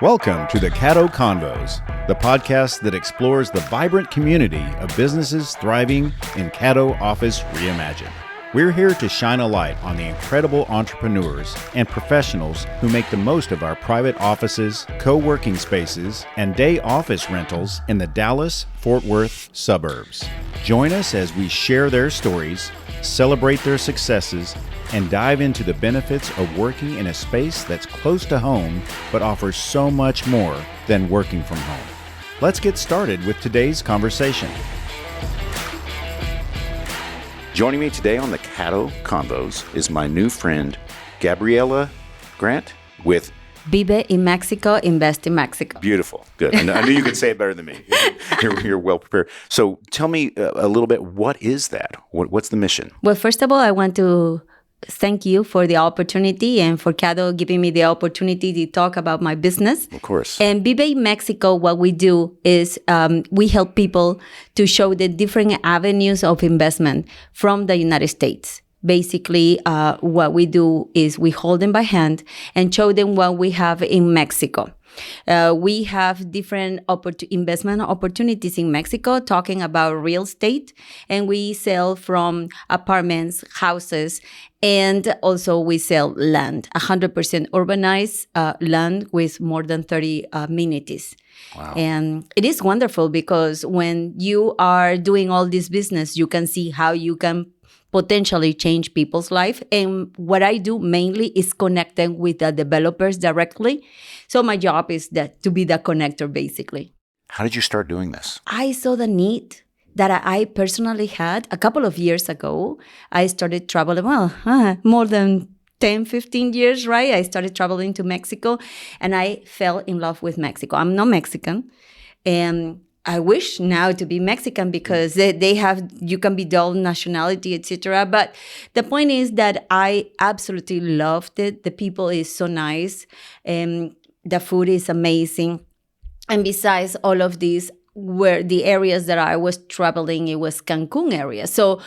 Welcome to the Caddo Convos, the podcast that explores the vibrant community of businesses thriving in Caddo Office Reimagined. We're here to shine a light on the incredible entrepreneurs and professionals who make the most of our private offices, co-working spaces, and day office rentals in the Dallas-Fort Worth suburbs. Join us as we share their stories, celebrate their successes, and dive into the benefits of working in a space that's close to home but offers so much more than working from home. Let's get started with today's conversation. Joining me today on the Caddo Convos is my new friend, Gabriella Grant with Vive in Mexico, invest in Mexico. Beautiful. Good. I knew you could say it better than me. You're well prepared. So tell me a little bit, what is that? What's the mission? Well, first of all, I want to thank you for the opportunity and for Caddo giving me the opportunity to talk about my business. Of course. And Vive in Mexico, what we do is we help people to show the different avenues of investment from the United States. Basically, what we do is we hold them by hand and show them what we have in Mexico. We have different investment opportunities in Mexico, talking about real estate, and we sell from apartments, houses, and also we sell land, 100% urbanized land with more than 30 amenities. Wow. And it is wonderful because when you are doing all this business, you can see how you can potentially change people's life. And what I do mainly is connecting with the developers directly. So my job is to be the connector, basically. How did you start doing this? I saw the need that I personally had a couple of years ago. I started traveling, more than 10, 15 years, right? I started traveling to Mexico and I fell in love with Mexico. I'm not Mexican. And I wish now to be Mexican because they have, you can be dual nationality, etc. But the point is that I absolutely loved it. The people is so nice. The food is amazing. And besides all of these, where the areas that I was traveling, it was Cancun area. So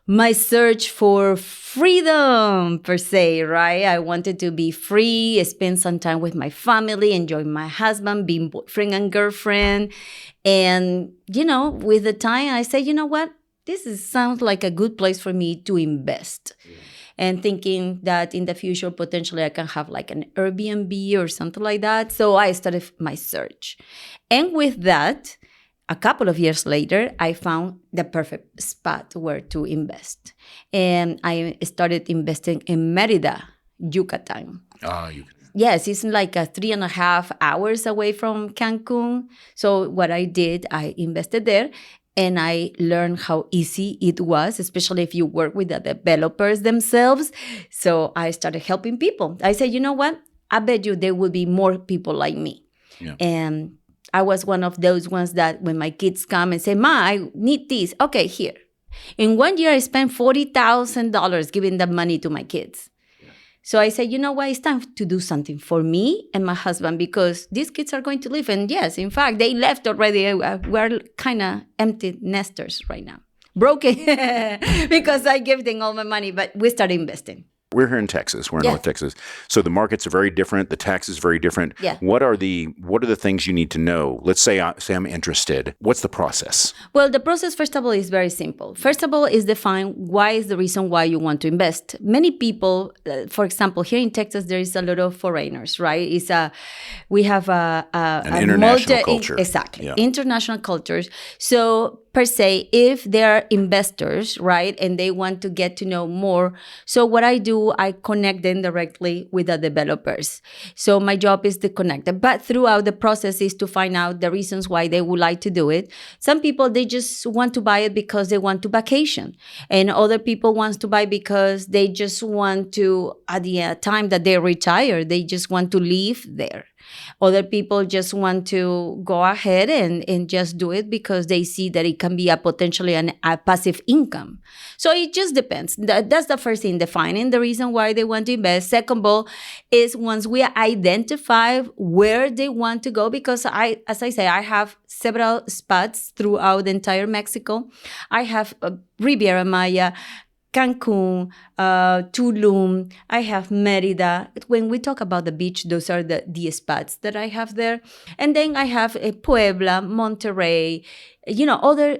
my search for freedom, per se, right? I wanted to be free, spend some time with my family, enjoy my husband, being boyfriend and girlfriend. And, with the time, I said, you know what? Sounds like a good place for me to invest. Yeah. And thinking that in the future, potentially I can have like an Airbnb or something like that. So I started my search. And with that, a couple of years later, I found the perfect spot where to invest. And I started investing in Mérida, Yucatan. Yes, it's like 3.5 hours away from Cancun. So what I did, I invested there and I learned how easy it was, especially if you work with the developers themselves. So I started helping people. I said, you know what? I bet you there will be more people like me. Yeah. And I was one of those ones that when my kids come and say, Ma, I need this. Okay, here. In 1 year, I spent $40,000 giving that money to my kids. Yeah. So I said, you know what? It's time to do something for me and my husband because these kids are going to leave. And yes, in fact, they left already. We're kind of empty nesters right now. Broken because I gave them all my money, but we started investing. We're here in Texas. We're in North Texas. So the markets are very different. The tax is very different. Yeah. What are the things you need to know? Let's say I'm interested. What's the process? Well, the process, first of all, is very simple. First of all, is define why is the reason why you want to invest. Many people, for example, here in Texas, there is a lot of foreigners, right? We have an international culture. Exactly. Yeah. International cultures. So per se, if they are investors, right, and they want to get to know more. So what I do, I connect them directly with the developers. So my job is to connect them. But throughout the process is to find out the reasons why they would like to do it. Some people, they just want to buy it because they want to vacation. And other people want to buy because they just want to, at the time that they retire, they just want to live there. Other people just want to go ahead and just do it because they see that it can be potentially a passive income. So it just depends. That's the first thing, defining the reason why they want to invest. Second of all, is once we identify where they want to go, because as I say, I have several spots throughout the entire Mexico. I have Riviera Maya, Cancun, Tulum. I have Mérida. When we talk about the beach, those are the spots that I have there. And then I have Puebla, Monterrey, other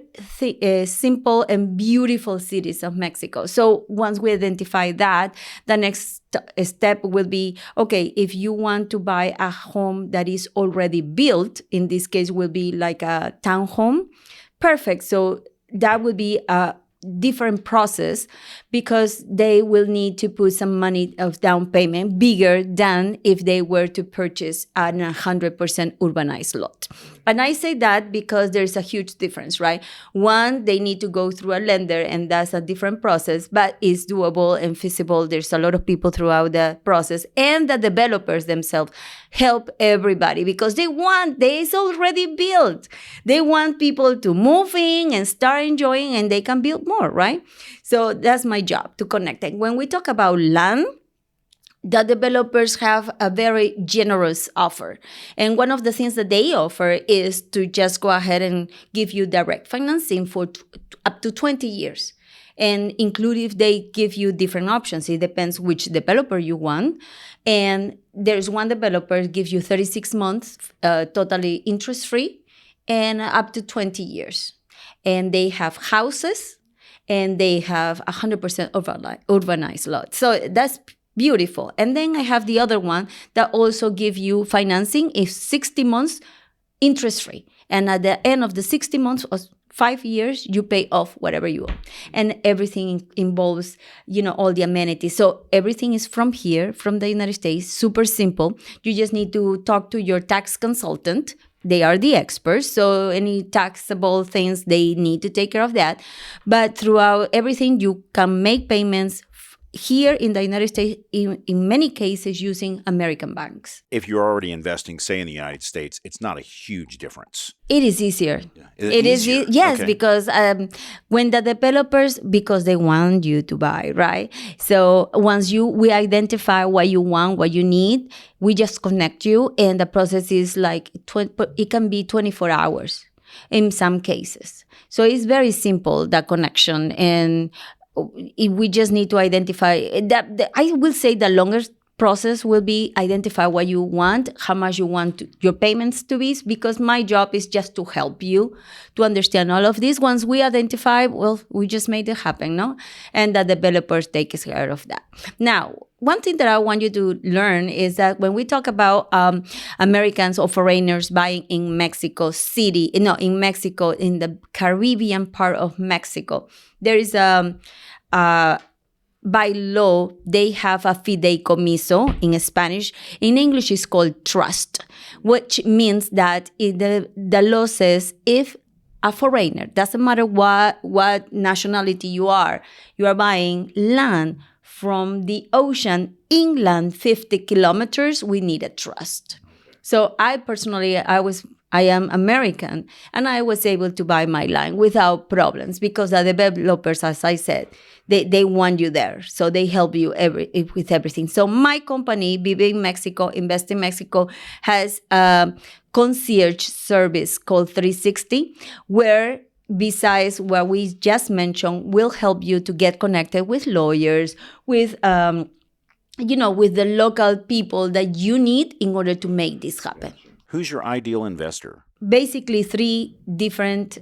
simple and beautiful cities of Mexico. So once we identify that, the next step will be, okay, if you want to buy a home that is already built, in this case will be like a townhome, perfect. So that would be a different process because they will need to put some money of down payment bigger than if they were to purchase an 100% urbanized lot. And I say that because there's a huge difference, right? One, they need to go through a lender and that's a different process, but it's doable and feasible. There's a lot of people throughout the process, and the developers themselves help everybody because it's already built. They want people to move in and start enjoying, and they can build more, right? So that's my job, to connect it. When we talk about land, the developers have a very generous offer. And one of the things that they offer is to just go ahead and give you direct financing for up to 20 years. And include if they give you different options. It depends which developer you want. And there's one developer gives you 36 months, totally interest-free, and up to 20 years. And they have houses, and they have 100% urbanized lots. So that's beautiful. And then I have the other one that also give you financing is 60 months interest-free. And at the end of the 60 months or 5 years, you pay off whatever you owe. And everything involves, all the amenities. So everything is from here, from the United States, super simple. You just need to talk to your tax consultant. They are the experts, so any taxable things, they need to take care of that. But throughout everything, you can make payments here in the United States, in many cases, using American banks. If you're already investing, say, in the United States, it's not a huge difference. It is easier. Yeah. It is yes, okay. Because when the developers, because they want you to buy, right? So once we identify what you want, what you need, we just connect you, and the process is like it can be 24 hours in some cases. So it's very simple, that connection, and we just need to identify that. I will say the longest process will be identify what you want, how much you want your payments to be, because my job is just to help you to understand all of this. Once we identify, well, we just made it happen, no? And the developers take care of that. Now, one thing that I want you to learn is that when we talk about Americans or foreigners buying in Mexico City, in Mexico, in the Caribbean part of Mexico, there is by law, they have a fideicomiso in Spanish. In English, it's called trust, which means that the law says if a foreigner, doesn't matter what nationality you are buying land from the ocean inland 50 kilometers, we need a trust. So I personally, I am American, and I was able to buy my land without problems because the developers, as I said, they want you there. So they help you with everything. So my company, Vive in Mexico, Invest in Mexico, has a concierge service called 360, where besides what we just mentioned, we'll help you to get connected with lawyers, with with the local people that you need in order to make this happen. Who's your ideal investor? Basically, 3 different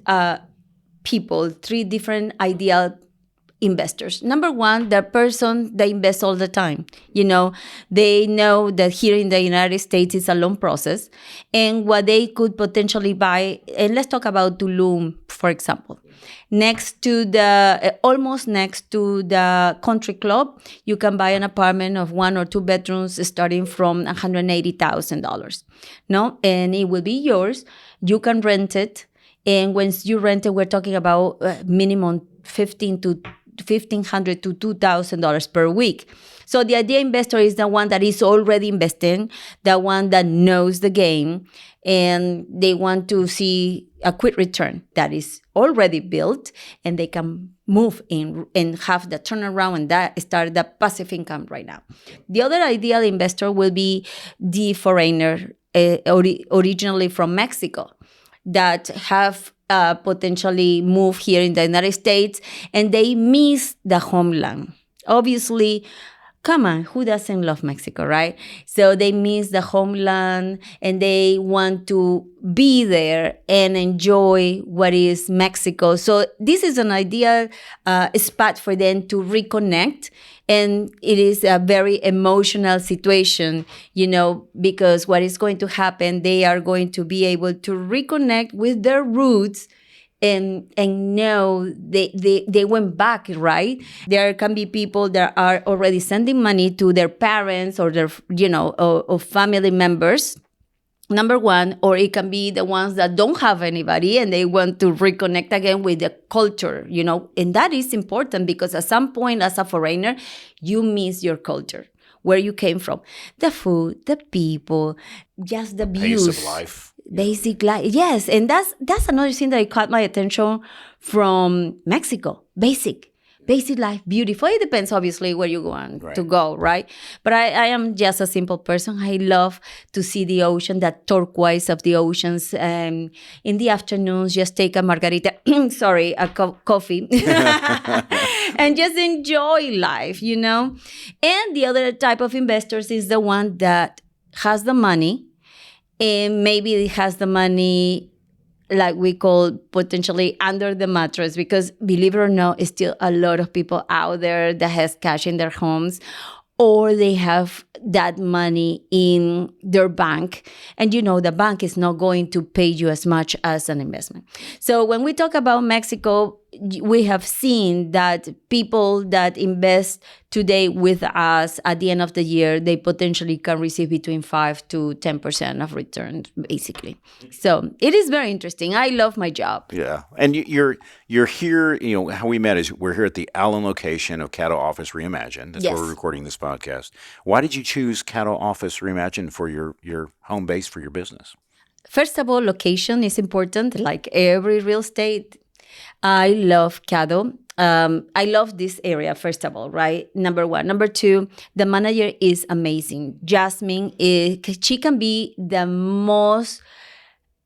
people, 3 different ideal investors. Number one, the person that invests all the time. They know that here in the United States it's a long process, and what they could potentially buy. And let's talk about Tulum, for example. Almost next to the country club, you can buy an apartment of 1 or 2 bedrooms starting from $180,000. No, and it will be yours. You can rent it, and once you rent it, we're talking about minimum $1,500 to $2,000 per week. So the ideal investor is the one that is already investing, the one that knows the game, and they want to see a quick return that is already built, and they can move in and have the turnaround and that start the passive income right now. The other ideal investor will be the foreigner originally from Mexico that have potentially move here in the United States, and they miss the homeland. Obviously, come on, who doesn't love Mexico, right? So they miss the homeland and they want to be there and enjoy what is Mexico. So this is an ideal spot for them to reconnect. And it is a very emotional situation, because what is going to happen, they are going to be able to reconnect with their roots and know they went back, right? There can be people that are already sending money to their parents or their, or family members, number one, or it can be the ones that don't have anybody and they want to reconnect again with the culture, and that is important because at some point as a foreigner, you miss your culture, where you came from, the food, the people, just the views. Pace of life. Basic life, yes. And that's another thing that caught my attention from Mexico. Basic life, beautiful. It depends, obviously, where you want to go, right? But I am just a simple person. I love to see the ocean, that turquoise of the oceans. In the afternoons, just take a margarita, coffee, and just enjoy life, And the other type of investors is the one that has the money, and maybe it has the money, like we call potentially under the mattress, because believe it or not, it's still a lot of people out there that has cash in their homes, or they have that money in their bank. And the bank is not going to pay you as much as an investment. So when we talk about Mexico, we have seen that people that invest today with us at the end of the year, they potentially can receive between 5 to 10% of return, basically. So it is very interesting. I love my job. Yeah. And you're here, how we met is we're here at the Allen location of Caddo Office Reimagined. That's where we're recording this podcast. Why did you choose Caddo Office Reimagined for your home base for your business? First of all, location is important, like every real estate. I love Caddo. I love this area, first of all, right? Number one. Number two, the manager is amazing. Jasmine, she can be the most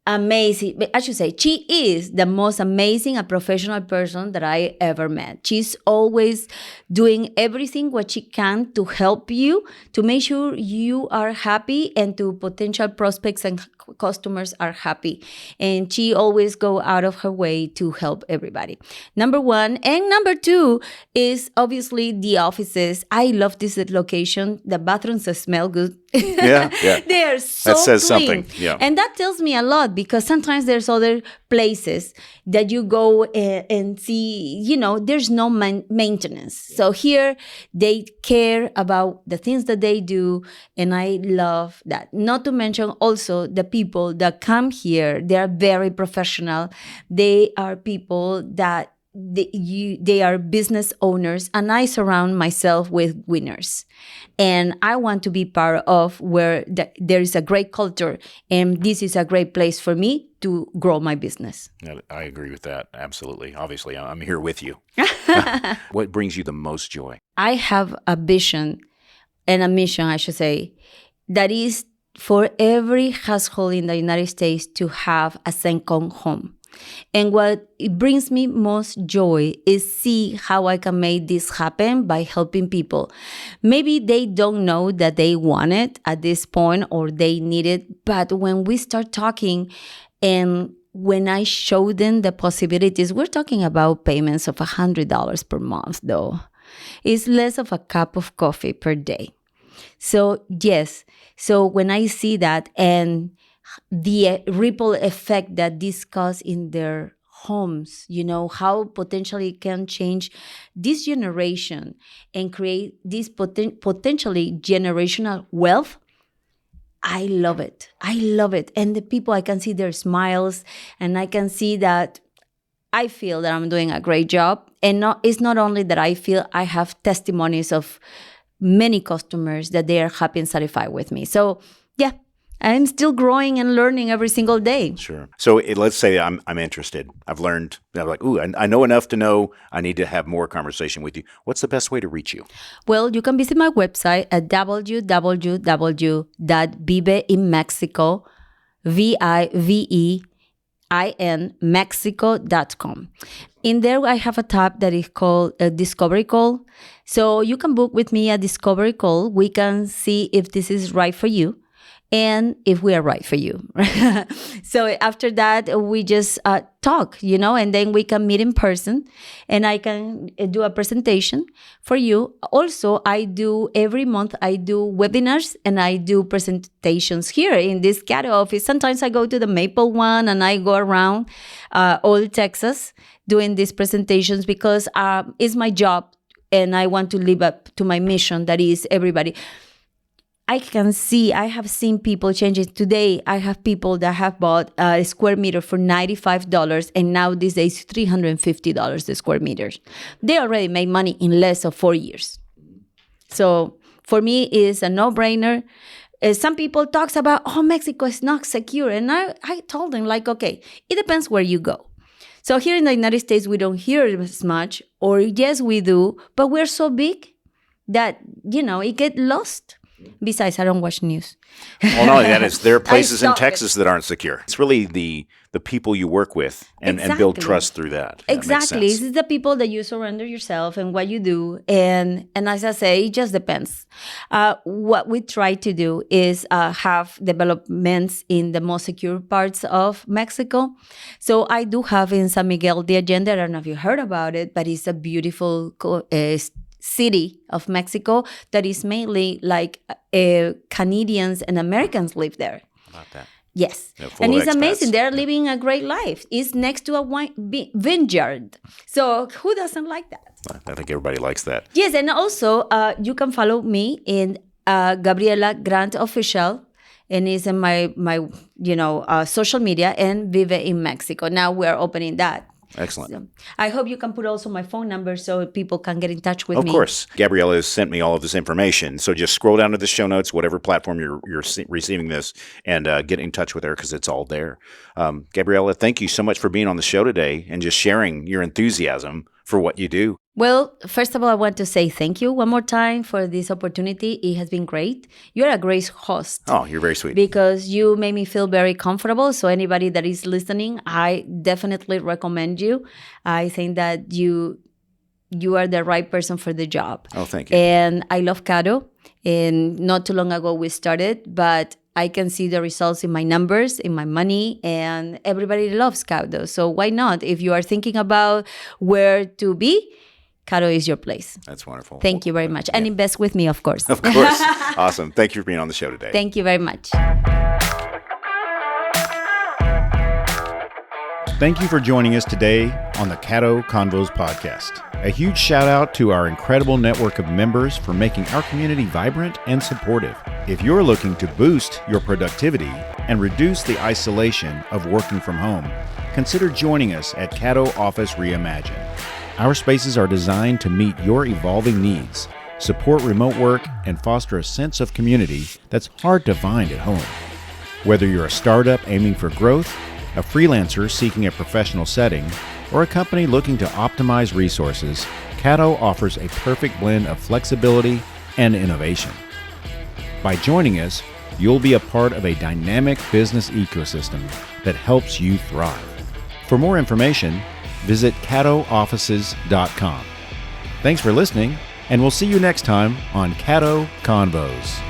amazing, I should say, she is the most amazing and professional person that I ever met. She's always doing everything what she can to help you, to make sure you are happy, and to potential prospects and customers are happy. And she always go out of her way to help everybody. Number one. And number two is obviously the offices. I love this location. The bathrooms smell good. Yeah. They are so that says clean. Something. Yeah. And that tells me a lot, because sometimes there's other places that you go and see, there's no maintenance. So here they care about the things that they do. And I love that. Not to mention also the people that come here, they are very professional. They are people that they are business owners, and I surround myself with winners. And I want to be part of where there is a great culture, and this is a great place for me to grow my business. I agree with that. Absolutely. Obviously, I'm here with you. What brings you the most joy? I have a vision and a mission, I should say, that is for every household in the United States to have a second home. And what it brings me most joy is see how I can make this happen by helping people. Maybe they don't know that they want it at this point or they need it, but when we start talking and when I show them the possibilities, we're talking about payments of $100 per month, though. It's less of a cup of coffee per day. So yes, so when I see that and the ripple effect that this causes in their homes, how potentially it can change this generation and create this potentially generational wealth. I love it. And the people, I can see their smiles, and I can see that I feel that I'm doing a great job. And it's not only that I feel, I have testimonies of many customers that they are happy and satisfied with me. So yeah, I'm still growing and learning every single day. Sure. So let's say I'm interested. I've learned, I'm like, I know enough to know I need to have more conversation with you. What's the best way to reach you? Well, you can visit my website at www.viveinmexico, viveinmexico.com. In there, I have a tab that is called a Discovery Call. So you can book with me a Discovery Call. We can see if this is right for you and if we are right for you. So after that, we just talk, and then we can meet in person and I can do a presentation for you. Also, every month, I do webinars and I do presentations here in this Caddo office. Sometimes I go to the Maple one and I go around all Texas doing these presentations because it's my job and I want to live up to my mission. That is everybody. I have seen people change it. Today, I have people that have bought a square meter for $95 and now these days $350 a square meter. They already made money in less of 4 years. So for me, it's a no-brainer. Some people talks about, Mexico is not secure. And I told them okay, it depends where you go. So here in the United States, we don't hear it as much, or yes, we do, but we're so big that, it get lost. Besides, I don't watch news. Well, not only that, there are places in Texas that aren't secure. It's really the people you work with and build trust through that. Exactly. This is the people that you surrender yourself and what you do. And as I say, it just depends. What we try to do is have developments in the most secure parts of Mexico. So I do have in San Miguel the Allende. I don't know if you heard about it, but it's a beautiful city of Mexico that is mainly Canadians and Americans live there. How about that? Yes. And it's amazing. They're living a great life. It's next to a vineyard. So who doesn't like that? I think everybody likes that. Yes. And also, you can follow me in Gabriella Grant Official. And it's in my social media and Vive in Mexico. Now we're opening that. Excellent. So I hope you can put also my phone number so people can get in touch with me. Of course. Gabriella has sent me all of this information. So just scroll down to the show notes, whatever platform you're receiving this, and get in touch with her because it's all there. Gabriella, thank you so much for being on the show today and just sharing your enthusiasm for what you do. Well, first of all, I want to say thank you one more time for this opportunity. It has been great. You're a great host. Oh, you're very sweet. Because you made me feel very comfortable. So anybody that is listening, I definitely recommend you. I think that you are the right person for the job. Oh, thank you. And I love Caddo. And not too long ago we started, but I can see the results in my numbers, in my money, and everybody loves Caddo. So why not? If you are thinking about where to be, Caddo is your place. That's wonderful. Thank you very much. And invest with me, of course. Of course. Awesome. Thank you for being on the show today. Thank you very much. Thank you for joining us today on the Caddo Convos podcast. A huge shout out to our incredible network of members for making our community vibrant and supportive. If you're looking to boost your productivity and reduce the isolation of working from home, consider joining us at Caddo Office Reimagined. Our spaces are designed to meet your evolving needs, support remote work, and foster a sense of community that's hard to find at home. Whether you're a startup aiming for growth, a freelancer seeking a professional setting, or a company looking to optimize resources, Caddo offers a perfect blend of flexibility and innovation. By joining us, you'll be a part of a dynamic business ecosystem that helps you thrive. For more information, visit caddooffices.com. Thanks for listening, and we'll see you next time on Caddo Convos.